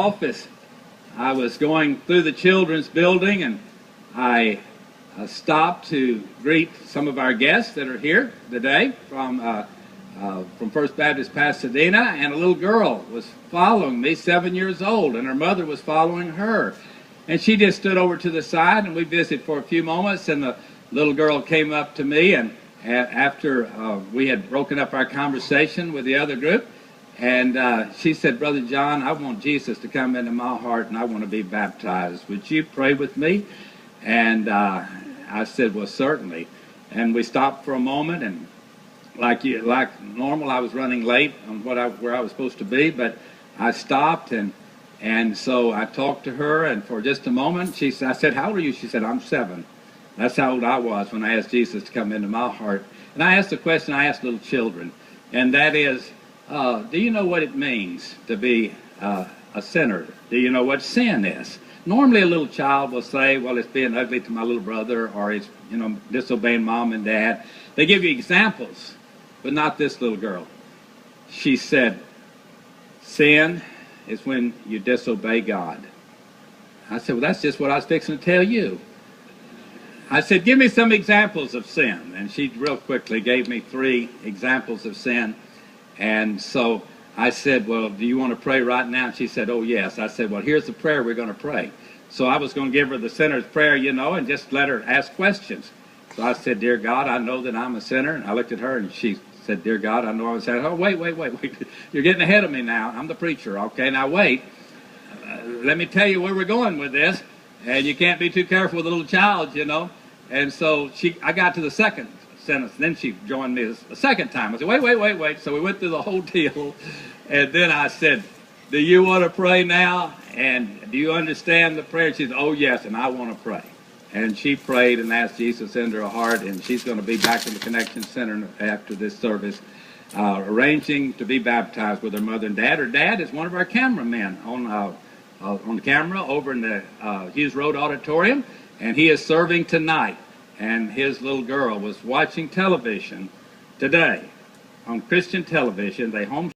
office. I was going through the children's building, and I stopped to greet some of our guests that are here today from First Baptist Pasadena, and a little girl was following me, 7 years old, and her mother was following her. And she just stood over to the side, and we visited for a few moments, and the little girl came up to me, and after we had broken up our conversation with the other group, and she said, "Brother John, I want Jesus to come into my heart, and I want to be baptized. Would you pray with me?" And I said, "Well, certainly." And we stopped for a moment, and like normal, I was running late on where I was supposed to be, but I stopped, and so I talked to her, and for just a moment, I said, "How old are you?" She said, "I'm 7." That's how old I was when I asked Jesus to come into my heart. And I asked the question I asked little children, and that is, do you know what it means to be a sinner? Do you know what sin is? Normally a little child will say, well, it's being ugly to my little brother, or it's, disobeying mom and dad. They give you examples, but not this little girl. She said, sin is when you disobey God. I said, well, that's just what I was fixing to tell you. I said, give me some examples of sin. And she real quickly gave me 3 examples of sin. And so I said, well, do you want to pray right now? And she said, oh, yes. I said, well, here's the prayer we're going to pray. So I was going to give her the sinner's prayer, and just let her ask questions. So I said, dear God, I know that I'm a sinner. And I looked at her, and she said, dear God, I know I'm a sinner. Oh, wait. You're getting ahead of me now. I'm the preacher. Okay, now wait. Let me tell you where we're going with this. And you can't be too careful with a little child, And so I got to the second sentence. Then she joined me a second time. I said, wait. So we went through the whole deal. And then I said, do you want to pray now? And do you understand the prayer? She said, oh, yes, and I want to pray. And she prayed and asked Jesus into her heart, and she's going to be back in the Connection Center after this service, arranging to be baptized with her mother and dad. Her dad is one of our cameramen on camera over in the Hughes Road Auditorium, and he is serving tonight. And his little girl was watching television today on Christian television. They home